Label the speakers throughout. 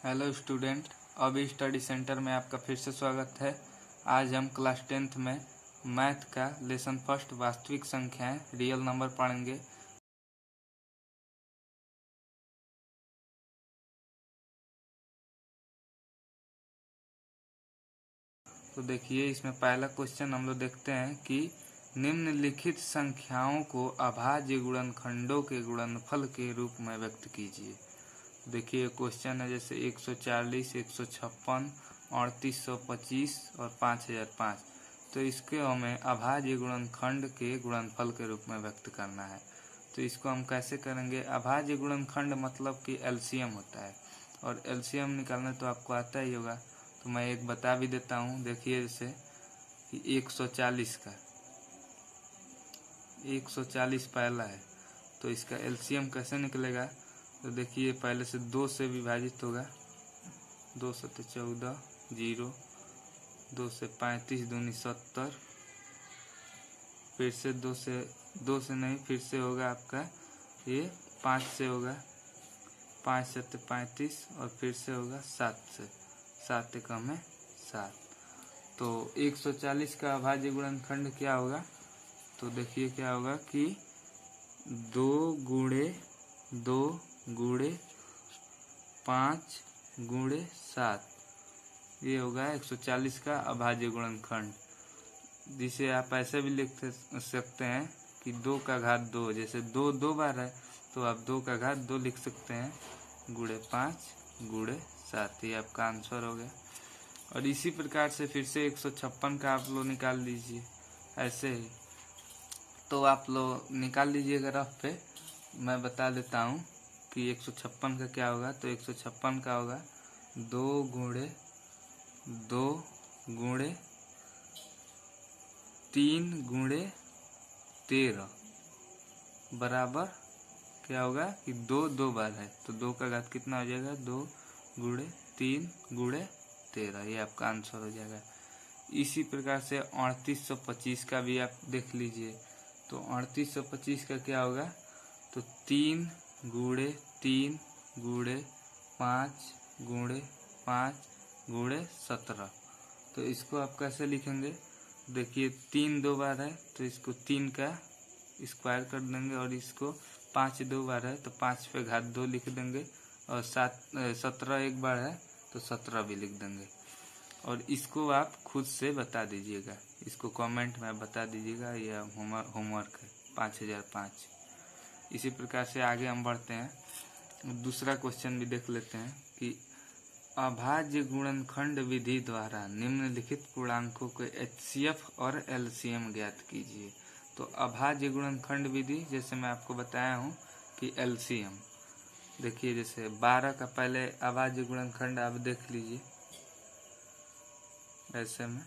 Speaker 1: Hello student, अभी study centre में आपका फिर से स्वागत है। आज हम क्लास 10th में मैथ का लेसन फर्स्ट वास्तविक संख्याएं रियल नंबर पढ़ेंगे। तो देखिए, इसमें पहला क्वेश्चन हम लोग देखते हैं कि निम्नलिखित संख्याओं को अभाज्य गुणनखंडों के गुणनफल के रूप में व्यक्त कीजिए। देखिए क्वेश्चन है जैसे 140, 156, 3825 और 5005। तो इसके हमें अभाज्य गुणनखंड के गुणनफल के रूप में व्यक्त करना है। तो इसको हम कैसे करेंगे? अभाज्य गुणनखंड मतलब कि एलसीएम होता है, और एलसीएम निकालना तो आपको आता ही होगा। तो मैं एक बता भी देता हूँ। देखिए जैसे कि 140 पहला है, तो इसका एलसीएम कैसे निकलेगा? तो देखिए पहले से 2 से विभाजित होगा, 2 सत्ते 14, 0, 2 से 35 दूनी 70, फिर से 2 से नहीं, फिर से होगा आपका ये 5 से होगा, 5 सत्ते 35, और फिर से होगा 7 से, 7 कम है 7। तो 140 का अभाज्य गुणनखंड क्या होगा? तो देखिए क्या होगा कि 2 गुणे 2 गुणे 5 गुणे 7, ये होगा 140 का अभाज्य गुणनखंड, जिसे आप ऐसे भी लिख सकते हैं कि 2 का घात 2, जैसे 2 दो बार है तो आप 2 का घात 2 लिख सकते हैं, गुणे 5 गुणे 7, ये आपका आंसर हो गया। और इसी प्रकार से फिर से 156 का आप लोग निकाल लीजिए ऐसे ही। तो आप लोग निकाल लीजिएगा रफ पे, मैं बता देता हूँ कि 156 का क्या होगा। तो 156 का होगा 2 गुणे 2 गुणे 3 गुणे 13 बराबर क्या होगा कि 2 दो बार है, तो 2 का घात कितना हो जाएगा? 2 गुणे 3 गुणे 13, ये आपका आंसर हो जाएगा। इसी प्रकार से 3825 का भी आप देख लीजिए। तो 3825 का क्या होगा? तो 3 गुणे 3 गुणे 5 गुणे 5 गुणे 17। तो इसको आप कैसे लिखेंगे? देखिए 3 दो बार है तो इसको 3 का स्क्वायर कर देंगे, और इसको 5 दो बार है तो 5 पे घात 2 लिख देंगे, और 17 एक बार है तो 17 भी लिख देंगे। और इसको आप खुद से बता दीजिएगा, इसको कमेंट में बता दीजिएगा, यह होमवर्क है 5005। इसी प्रकार से आगे हम बढ़ते हैं, दूसरा क्वेश्चन भी देख लेते हैं कि अभाज्य गुणनखंड विधि द्वारा निम्नलिखित पूर्णांकों के एचसीएफ और एलसीएम ज्ञात कीजिए। तो अभाज्य गुणनखंड विधि, जैसे मैं आपको बताया हूँ कि एलसीएम, देखिए जैसे 12 का पहले अभाज्य गुणनखंड आप देख लीजिए, ऐसे में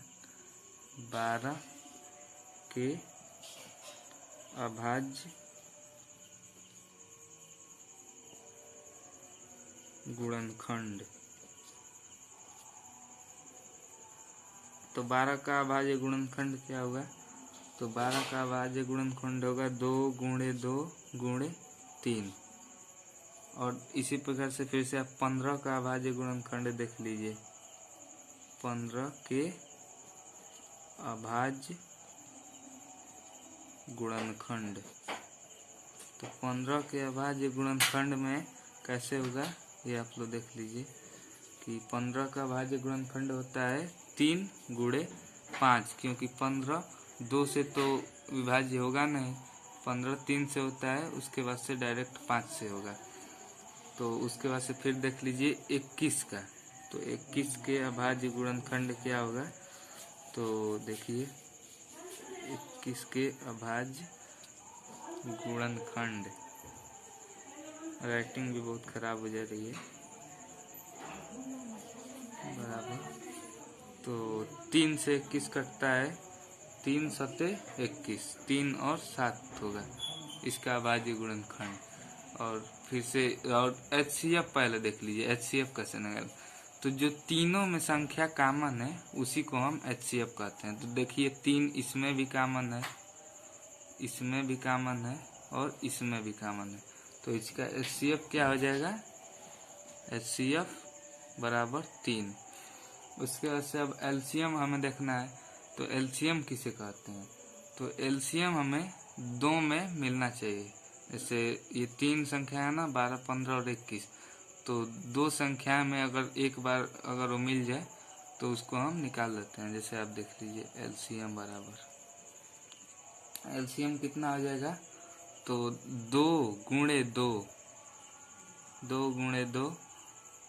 Speaker 1: 12 के अभाज्य गुणनखंड, तो 12 का अभाज्य गुणनखंड क्या होगा? तो 12 का अभाज्य गुणनखंड होगा 2 गुणे 2 गुणे 3। और इसी प्रकार से फिर से आप 15 का अभाज्य गुणनखंड देख लीजिए, 15 के अभाज्य गुणनखंड। तो 15 के अभाज्य गुणनखंड में कैसे होगा ये आप लोग देख लीजिए कि 15 का अभाज्य गुणनखंड होता है 3 गुणे 5, क्योंकि 15 2 से तो विभाज्य होगा नहीं, 15 3 से होता है, उसके बाद से डायरेक्ट 5 से होगा। तो उसके बाद से फिर देख लीजिए 21 का, तो 21 के अभाज्य गुणनखंड क्या होगा? तो देखिए 21 के अभाज्य गुणनखंड, राइटिंग भी बहुत खराब हो जा रही है, बराबर, तो 3 से 21 कटता है, 3 सत्ते 21, 3 और 7 होगा इसका अभाज्य गुणनखंड। और फिर से और एचसीएफ पहले देख लीजिए, एचसीएफ कैसे निकाल। तो जो तीनों में संख्या कॉमन है उसी को हम एचसीएफ कहते हैं। तो देखिए 3 इसमें भी कॉमन है, इसमें भी कॉमन है, और इसमें भी कॉमन है, तो इसका एचसीएफ क्या हो जाएगा? एचसीएफ बराबर 3। उसके बाद से अब एलसीएम हमें देखना है, तो एलसीएम किसे कहते हैं, तो एलसीएम हमें 2 में मिलना चाहिए। जैसे ये 3 संख्या है ना, 12, 15 और 21, तो 2 संख्या में अगर एक बार अगर वो मिल जाए तो उसको हम निकाल लेते हैं। जैसे आप देख लीजिए एलसीएम बराबर, एलसीएम कितना आ जाएगा, तो 2 गुणे 2, 2 गुणे 2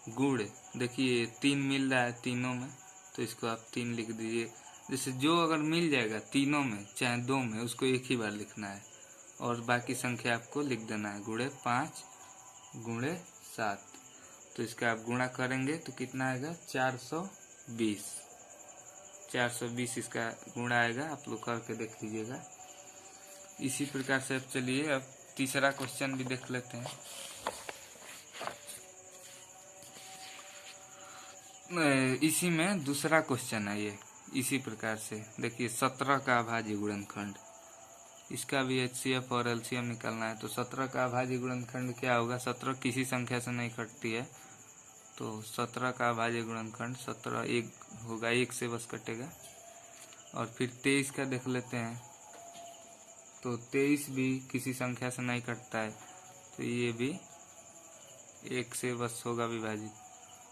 Speaker 1: गुण, देखिए 3 मिल रहा है तीनों में, तो इसको आप 3 लिख दीजिए। जैसे जो अगर मिल जाएगा तीनों में चाहे 2 में, उसको एक ही बार लिखना है और बाकी संख्या आपको लिख देना है, गुणे 5 गुणे 7। तो इसका आप गुणा करेंगे तो कितना आएगा, 420, 420 इसका गुणा आएगा। आप लोग करके देख लीजिएगा। इसी प्रकार से अब चलिए अब तीसरा क्वेश्चन भी देख लेते हैं। इसी में दूसरा क्वेश्चन है ये। इसी प्रकार से देखिए 17 का अभाज्य गुणनखंड, इसका भी एचसीएफ और एलसीएम निकालना है। तो 17 का अभाज्य गुणनखंड क्या होगा, 17 किसी संख्या से नहीं कटती है, तो 17 का अभाज्य गुणनखंड 17 एक होगा, 1 से बस कटेगा। और फिर 23 का देख लेते हैं, तो 23 भी किसी संख्या से नहीं कटता है, तो ये भी 1 से बस होगा विभाजित।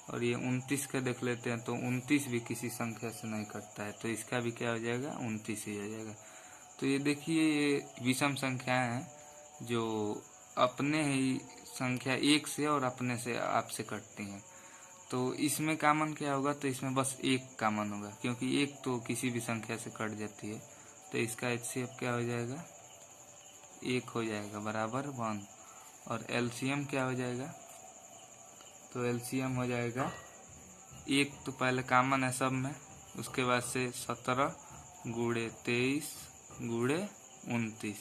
Speaker 1: और ये 29 का देख लेते हैं, तो 29 भी किसी संख्या से नहीं कटता है, तो इसका भी क्या हो जाएगा, 29 ही हो जाएगा। तो ये देखिए ये विषम संख्याएं हैं जो अपने ही संख्या 1 से और अपने से आपसे कटती हैं। तो इसमें कॉमन क्या होगा, तो इसमें बस 1 कॉमन होगा, क्योंकि 1 तो किसी भी संख्या से कट जाती है। तो इसका एचसीएफ क्या हो जाएगा, 1 हो जाएगा बराबर 1। और एलसीएम क्या हो जाएगा, तो एलसीएम हो जाएगा 1 तो पहले कॉमन है सब में, उसके बाद से 17 गुणे 23 गुणे 29।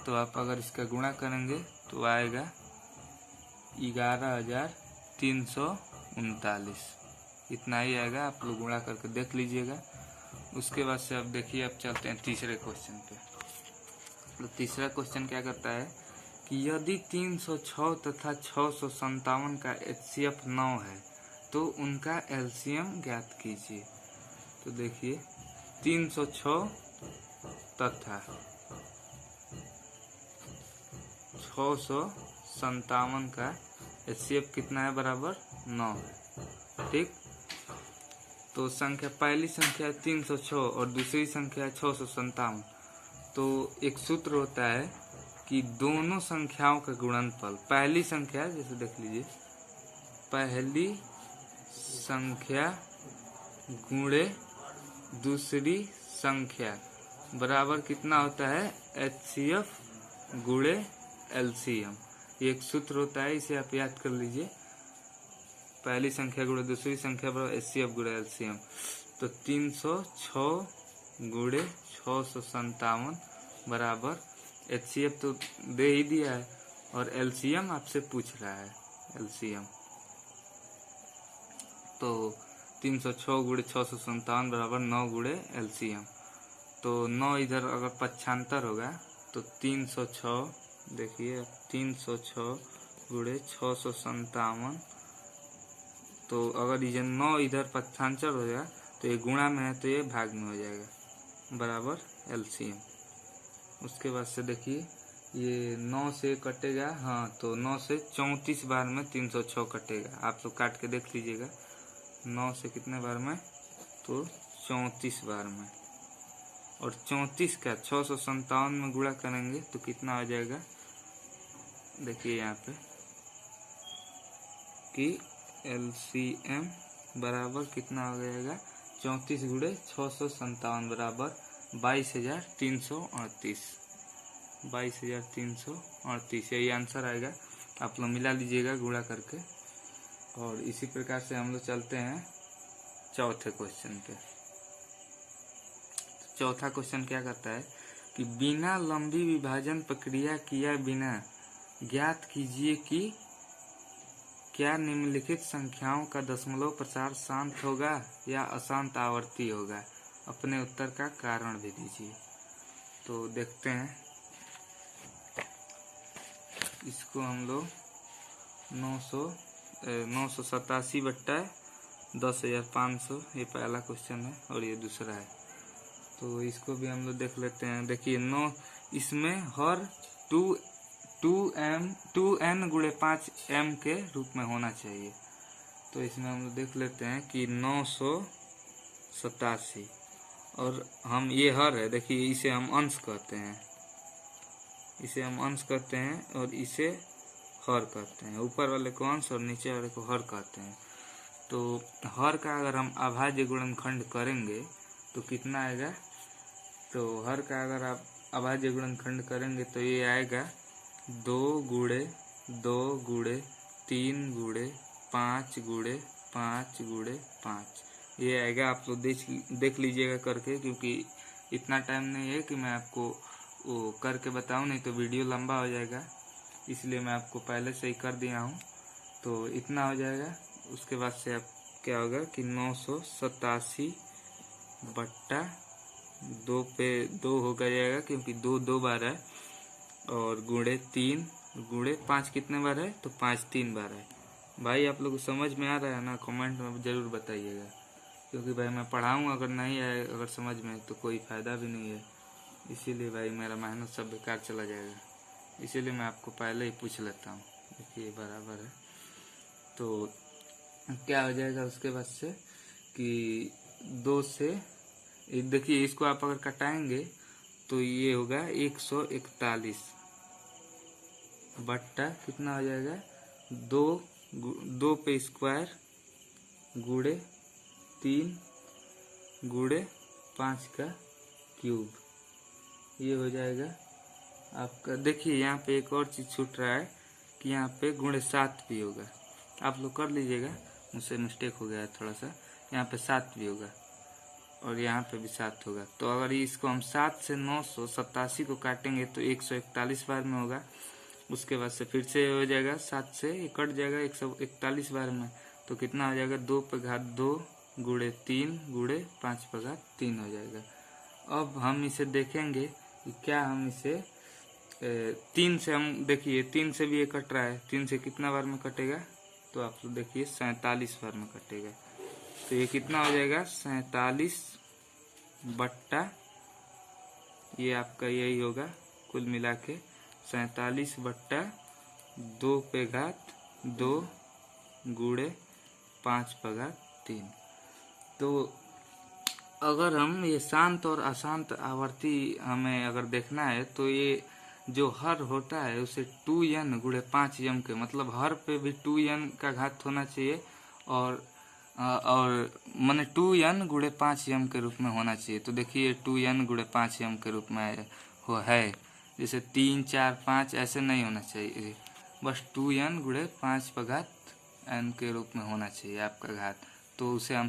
Speaker 1: तो आप अगर इसका गुणा करेंगे तो आएगा 11,339, इतना ही आएगा। आप लोग गुणा करके देख लीजिएगा। उसके बाद से अब देखिए, अब चलते हैं तीसरे क्वेश्चन पे। तो तीसरा क्वेश्चन क्या करता है कि यदि 306 तथा 657 का एचसीएफ 9 है तो उनका एलसीएम ज्ञात कीजिए। तो देखिए 306 तथा 657 का एचसीएफ कितना है, बराबर 9 है। ठीक, तो संख्या, पहली संख्या 306 और दूसरी संख्या है 657। तो एक सूत्र होता है कि दोनों संख्याओं का गुणनफल, पहली संख्या जैसे देख लीजिए, पहली संख्या गुणे दूसरी संख्या बराबर कितना होता है, एचसीएफ गुणे एलसीएम। एक सूत्र होता है, इसे आप याद कर लीजिए, पहली संख्या गुणे दूसरी संख्या बराबर एचसीएफ गुणे एलसीएम। तो 306 गुणे 657 बराबर एचसीएफ तो दे ही दिया है और एलसीएम आपसे पूछ रहा है, एलसीएम। तो 306 गुणे 657 बराबर 9 गुणे एलसीएम। तो 9 इधर अगर पक्षांतर होगा तो 306, देखिए 306 गुणे 657, तो अगर ये 9 इधर पक्षांतर हो जाएगा तो ये गुणा में है तो ये भाग में हो जाएगा, बराबर एलसीएम। उसके बाद से देखिए ये 9 से कटेगा, हाँ, तो 9 से 34 बार में 306 कटेगा। आप लोग काट के देख लीजिएगा 9 से कितने बार में, तो 34 बार में। और 34 का 657 में गुणा करेंगे तो कितना आ जाएगा, देखिए यहाँ पे कि एलसीएम बराबर कितना हो जाएगा, 34 गुणे 657 बराबर 22,338, 22,338, यही आंसर आएगा। आप लोग मिला लीजिएगा गुणा करके। और इसी प्रकार से हम लोग चलते हैं चौथे क्वेश्चन पे। चौथा क्वेश्चन क्या करता है कि बिना लंबी विभाजन प्रक्रिया किया बिना ज्ञात कीजिए कि क्या निम्नलिखित संख्याओं का दशमलव प्रसार शांत होगा या अशांत आवर्ती होगा। अपने उत्तर का कारण भी दीजिए। तो देखते हैं, इसको हम लोग 987 बट्टा 10,500 ये पहला क्वेश्चन है और ये दूसरा है। तो इसको भी हम लोग देख लेते हैं। देखिए 9 इसमें हर 2n गुणे 5m के रूप में होना चाहिए। तो इसमें हम लोग देख लेते हैं कि 987 और हम ये हर है, देखिए इसे हम अंश कहते हैं, इसे हम अंश कहते हैं और इसे हर कहते हैं। ऊपर वाले को अंश और नीचे वाले को हर कहते हैं। तो हर का अगर हम अभाज्य गुणनखंड करेंगे तो कितना आएगा? तो हर का अगर आप अभाज्य गुणनखंड करेंगे तो ये आएगा 2 गुणे 2 गुणे 3 गुणे 5 गुणे 5 गुणे 5 ये आएगा। आप लोग देख लीजिएगा करके, क्योंकि इतना टाइम नहीं है कि मैं आपको वो करके बताऊं, नहीं तो वीडियो लंबा हो जाएगा, इसलिए मैं आपको पहले से ही कर दिया हूं। तो इतना हो जाएगा। उसके बाद से आप क्या होगा कि 987 बट्टा 2 पे 2 हो जाएगा, क्योंकि 2 2 बार है, और गुणे 3 गुणे 5 कितने बार है? तो 5 3 बार है। भाई आप लोग को समझ में आ रहा है ना? कमेंट में ज़रूर बताइएगा, क्योंकि भाई मैं पढ़ाऊँ अगर नहीं आए अगर समझ में तो कोई फ़ायदा भी नहीं है। इसीलिए भाई मेरा मेहनत सब बेकार चला जाएगा, इसीलिए मैं आपको पहले ही पूछ लेता हूँ। देखिए बराबर है। तो क्या हो जाएगा उसके बाद से कि 2 से देखिए इसको आप अगर कटाएंगे तो ये होगा 141 बट्टा कितना हो जाएगा? 2 पे स्क्वायर गुणे 3 गुणे 5 का क्यूब, ये हो जाएगा आपका। देखिए यहाँ पे एक और चीज़ छूट रहा है कि यहाँ पे गुणे 7 भी होगा। आप लोग कर लीजिएगा, मुझसे मिस्टेक हो गया है थोड़ा सा। यहाँ पे 7 भी होगा और यहाँ पे भी 7 होगा। तो अगर इसको हम 7 से 987 को काटेंगे तो 141 बार में होगा। उसके बाद से फिर से हो जाएगा 7 से ये कट जाएगा 141 बार में, तो कितना हो जाएगा? 2 पे घात 2 गुणे 3 गुणे 5 पे घात 3 हो जाएगा। अब हम इसे देखेंगे कि क्या हम इसे 3 से हम देखिए 3 से भी ये कट रहा है। 3 से कितना बार में कटेगा? तो आप लोग देखिए 47 बार में कटेगा। तो ये कितना हो जाएगा? 47 बट्टा ये आपका यही होगा कुल मिला के 47 बट्टा 2 पे घात 2 गुणे 5 पे घात 3। तो अगर हम ये शांत और अशांत आवर्ती हमें अगर देखना है तो ये जो हर होता है उसे 2n गुणे 5m के, मतलब हर पे भी 2n का घात होना चाहिए और माने 2n गुणे 5m के रूप में होना चाहिए। तो देखिए 2n गुणे 5m के रूप में है, जैसे 3 4 5 ऐसे नहीं होना चाहिए, बस 2n गुणे 5 पर घात n के रूप में होना चाहिए आपका घात। तो उसे हम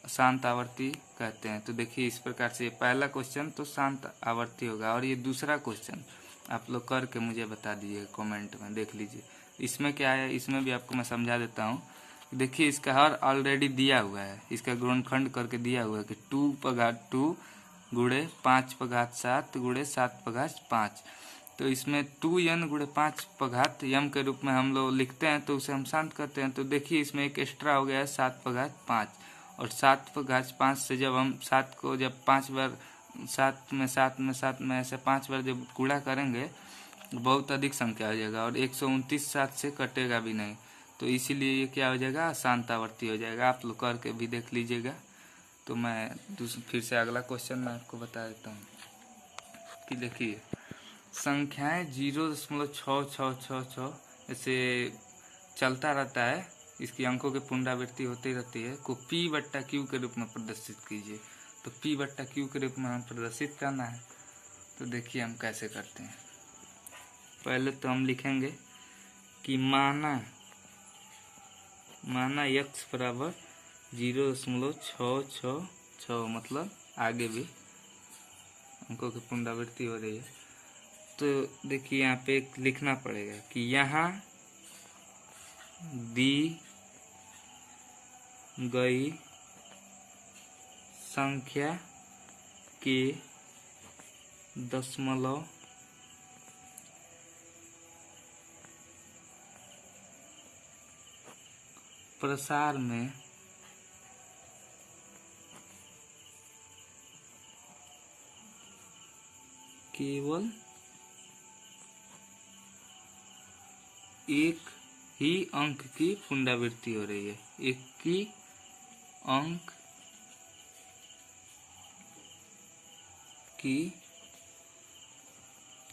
Speaker 1: शांत आवर्ती कहते हैं। तो देखिए इस प्रकार से पहला क्वेश्चन तो शांत आवर्ती होगा, और ये दूसरा क्वेश्चन आप लोग करके मुझे बता दीजिए कमेंट में, देख लीजिए इसमें क्या है। इसमें भी आपको मैं समझा देता हूँ। देखिए इसका हर ऑलरेडी दिया हुआ है, इसका गुणनखंड करके दिया हुआ है कि 2 पर घात 2 गुणे 5 पर घात 7 गुणे 7 पर घात 5। तो इसमें 2n गुणे 5 पर घात m के रूप में हम लोग लिखते हैं, तो उसे हम शांत करते हैं। तो देखिए इसमें एक एक्स्ट्रा हो गया है 7 पर घात 5, और 7 पर घात 5 से जब हम 7 को जब 5 बार 7 में 7 में 7 में ऐसे 5 बार जब गुणा करेंगे बहुत अधिक संख्या हो जाएगा, और 129 7 से कटेगा भी नहीं। तो इसीलिए ये क्या हो जाएगा? अशांत आवर्ती हो जाएगा। आप लोग करके भी देख लीजिएगा। तो मैं फिर से अगला क्वेश्चन मैं आपको बता देता हूँ कि देखिए संख्याएं 0.6666 ऐसे चलता रहता है, इसकी अंकों की पुनरावृत्ति होती रहती है, को p बट्टा q के रूप में प्रदर्शित कीजिए। तो p बट्टा q के रूप में हम प्रदर्शित करना है। तो देखिए हम कैसे करते हैं। पहले तो हम लिखेंगे कि माना x बराबर 0.666, मतलब आगे भी अंकों की पुनरावृत्ति हो रही है। तो देखिए यहाँ पे एक लिखना पड़ेगा कि यहाँ दी गई संख्या के दशमलव प्रसार में केवल एक ही अंक की पुनरावृत्ति हो रही है, एक ही अंक की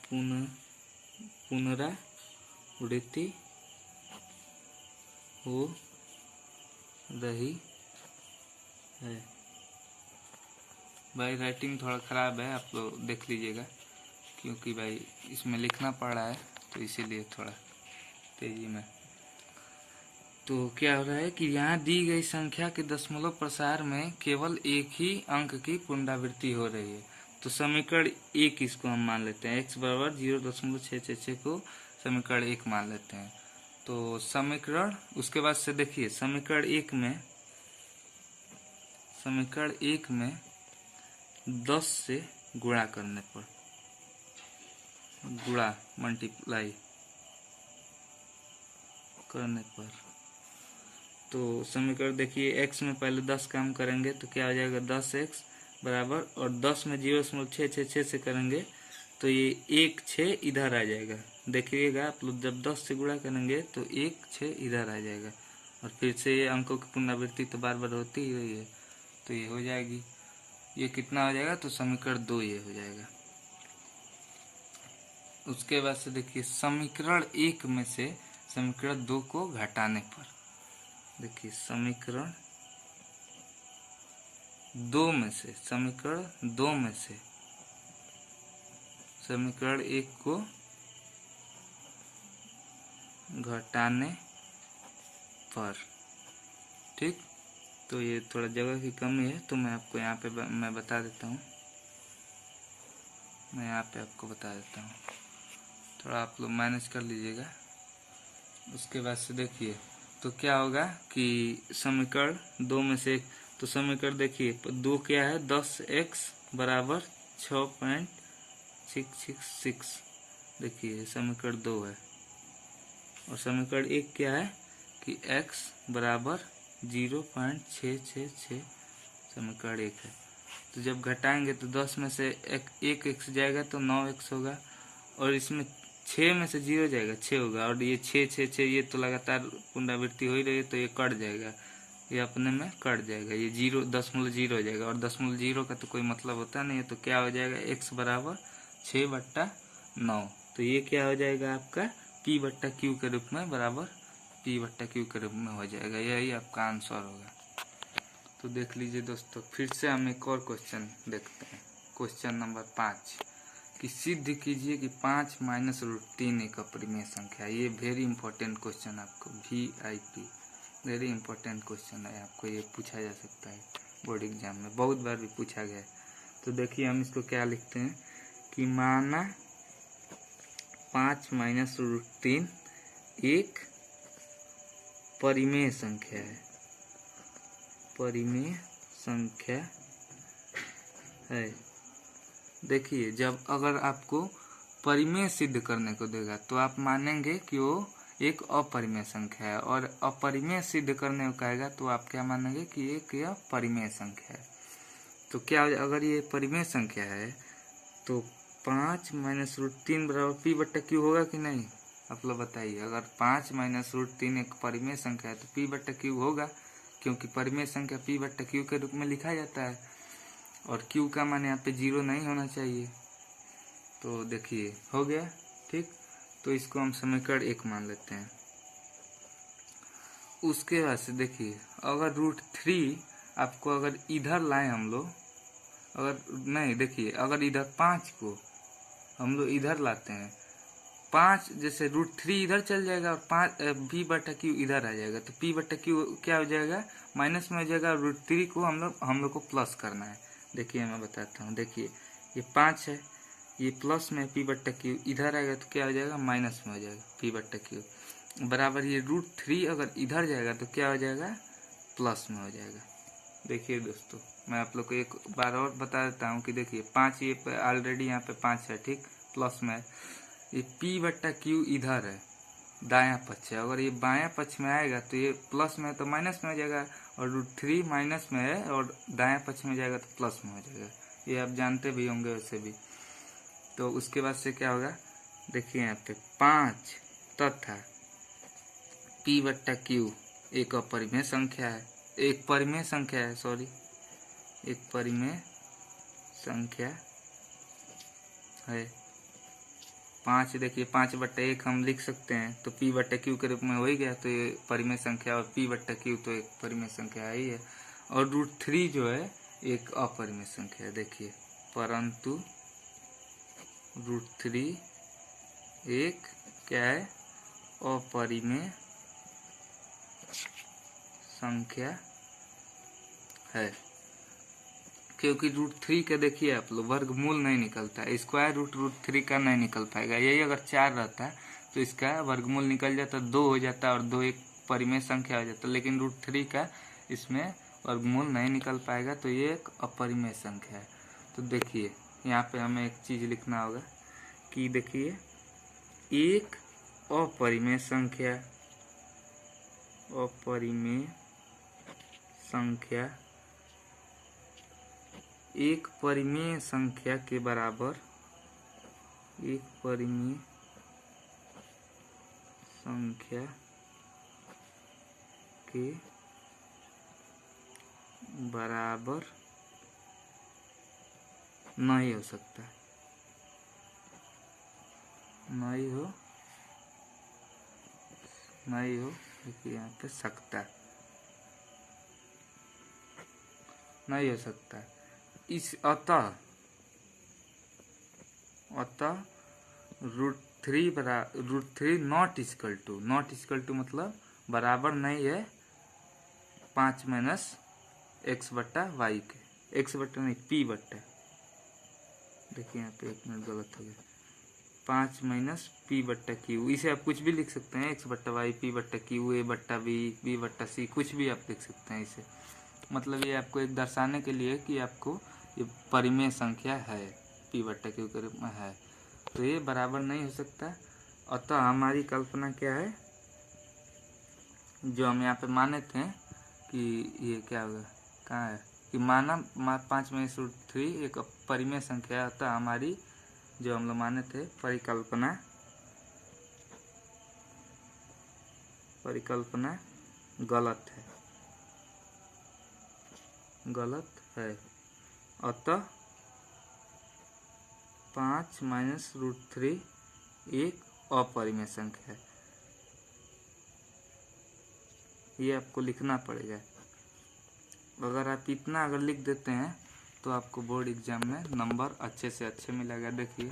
Speaker 1: पुनरावृत्ति हो रही है। भाई राइटिंग थोड़ा ख़राब है, आप लोग देख लीजिएगा, क्योंकि भाई इसमें लिखना पड़ रहा है तो इसीलिए थोड़ा तेजी में। तो क्या हो रहा है कि यहाँ दी गई संख्या के दशमलव प्रसार में केवल एक ही अंक की पुनरावृत्ति हो रही है। तो समीकरण 1 इसको हम मान लेते हैं, x बराबर 0.666 को समीकरण 1 मान लेते हैं। तो समीकरण उसके बाद से देखिए समीकरण एक में 10 से गुणा करने पर, गुणा मल्टीप्लाई करने पर, तो समीकरण देखिए x में पहले 10 काम करेंगे तो क्या हो जाएगा 10x बराबर, और 10 में 0.666 से करेंगे तो ये 1 6 इधर आ जाएगा। देखिएगा आप लोग जब 10 से गुणा करेंगे तो 1 6 इधर आ जाएगा, और फिर से ये अंकों की पुनरावृत्ति तो बार बार होती ही रही है, तो ये हो जाएगी। ये कितना हो जाएगा, तो समीकरण 2 ये हो जाएगा। उसके बाद से देखिए समीकरण 1 में से समीकरण 2 को घटाने पर, देखिए समीकरण 2 में से समीकरण 2 में से समीकरण 1 को घटाने पर, ठीक। तो ये थोड़ा जगह की कमी है तो मैं आपको यहाँ पे मैं बता देता हूँ, मैं यहाँ पे आपको बता देता हूँ, थोड़ा आप लोग मैनेज कर लीजिएगा। उसके बाद से देखिए तो क्या होगा कि समीकरण 2 में से, तो समीकरण देखिए 2 क्या है, 10x बराबर 6.666, देखिए समीकरण 2 है। और समीकरण 1 क्या है कि x बराबर 0.666 समीकरण 1 है। तो जब घटाएंगे तो 10 में से एक x जाएगा तो 9x होगा, और इसमें 6 में से 0 जाएगा 6 होगा, और ये 6 6 6 ये तो लगातार पुनरावृत्ति हो ही रही है तो ये कट जाएगा, ये अपने में कट जाएगा, ये 0.0 हो जाएगा, और 0.0 का तो कोई मतलब होता नहीं है। तो क्या हो जाएगा x बराबर 6/9, तो ये क्या हो जाएगा आपका p/q के रूप में बराबर p/q के रूप में हो जाएगा, यही आपका आंसर होगा। तो देख लीजिए दोस्तों, फिर से हम एक और क्वेश्चन देखते हैं, क्वेश्चन नंबर 5 कि सिद्ध कीजिए कि 5 - √3 एक अपरिमेय संख्या। ये वेरी इंपॉर्टेंट क्वेश्चन, आपको VIP वेरी इंपॉर्टेंट क्वेश्चन है, आपको ये पूछा जा सकता है बोर्ड एग्जाम में, बहुत बार भी पूछा गया है। तो देखिए हम इसको क्या लिखते हैं कि माना 5 - √3 एक परिमेय संख्या है, परिमेय संख्या है। देखिए जब अगर आपको परिमेय सिद्ध करने को देगा तो आप मानेंगे कि वो एक अपरिमेय संख्या है, और अपरिमेय सिद्ध करने को कहेगा तो आप क्या मानेंगे कि एक यह परिमेय संख्या है। तो क्या अगर ये परिमेय संख्या है तो 5 - √3 बराबर p/q होगा कि नहीं, आप लोग बताइए। अगर 5 - √3 एक परिमेय संख्या है तो p/q होगा, क्योंकि परिमेय संख्या p/q के रूप में लिखा जाता है, और q का मान यहाँ पे 0 नहीं होना चाहिए। तो देखिए हो गया, ठीक। तो इसको हम समीकरण 1 मान लेते हैं। उसके बाद से देखिए अगर √3 आपको अगर इधर लाए हम लोग, अगर नहीं देखिए अगर इधर 5 को हम लोग इधर लाते हैं, 5 जैसे √3 इधर चल जाएगा और 5 p/q इधर आ जाएगा, तो p/q क्या हो जाएगा, माइनस में हो जाएगा। √3 को हम लोग को प्लस करना है। देखिए मैं बताता हूँ, देखिए ये 5 है, ये प्लस में p/q इधर आएगा तो क्या हो जाएगा, माइनस में हो जाएगा p/q बराबर। ये √3 अगर इधर जाएगा तो क्या हो जाएगा, प्लस में हो जाएगा। देखिए दोस्तों मैं आप लोग को एक बार और बता देता हूँ कि देखिए 5 ये ऑलरेडी यहाँ पे 5 है, ठीक, प्लस में है। ये p/q इधर है, दायां पक्ष है, अगर ये बायां पक्ष में आएगा तो ये प्लस में है तो माइनस में हो जाएगा, और √3 माइनस में है और दायां पक्ष में जाएगा तो प्लस में हो जाएगा। ये आप जानते भी होंगे वैसे भी। तो उसके बाद से क्या होगा, देखिए यहाँ पे 5 तथा p/q एक अपरिमेय संख्या है, एक परिमेय संख्या है, सॉरी एक परिमेय संख्या है। 5 देखिए 5/1 हम लिख सकते हैं, तो p/q के रूप में हो ही गया, तो ये परिमेय संख्या और p/q तो एक परिमेय संख्या ही है। और √3 जो है एक अपरिमेय संख्या है, देखिए, परंतु √3 एक क्या है, अपरिमेय संख्या है, क्योंकि √3 का देखिए आप लोग वर्गमूल नहीं निकलता है, स्क्वायर रूट √3 का नहीं निकल पाएगा। यही अगर 4 रहता है तो इसका वर्गमूल निकल जाता, 2 हो जाता और 2 एक परिमेय संख्या हो जाता, लेकिन √3 का इसमें वर्गमूल नहीं निकल पाएगा, तो ये एक अपरिमेय संख्या है। तो देखिए यहाँ पे हमें एक चीज लिखना होगा कि देखिए एक अपरिमेय संख्या, अपरिमेय संख्या एक परिमेय संख्या के बराबर, एक परिमेय संख्या के बराबर नहीं हो सकता, नहीं हो देखिए यहाँ पे सकता, नहीं हो सकता। इस अतः √3 नॉट इक्वल टू मतलब बराबर नहीं है 5 - x/y के, x/, नहीं p/, देखिए यहाँ पे 1 मिनट गलत हो गया, 5 - p/q, इसे आप कुछ भी लिख सकते हैं, x/y, p/q, a/b, b/c, कुछ भी आप लिख सकते हैं इसे, मतलब ये आपको एक दर्शाने के लिए कि आपको ये परिमेय संख्या है, p/q के रूप में है, तो ये बराबर नहीं हो सकता। अतः हमारी कल्पना क्या है, जो हम यहाँ पे माने थे कि ये क्या होगा, कहाँ है कि माना 5 - √3 एक परिमेय संख्या, अतः हमारी जो हम लोग माने थे परिकल्पना गलत है। अतः 5 - √3 एक अपरिमेय संख्या है, ये आपको लिखना पड़ेगा। अगर आप इतना अगर लिख देते हैं तो आपको बोर्ड एग्जाम में नंबर अच्छे से अच्छे मिलेगा। देखिए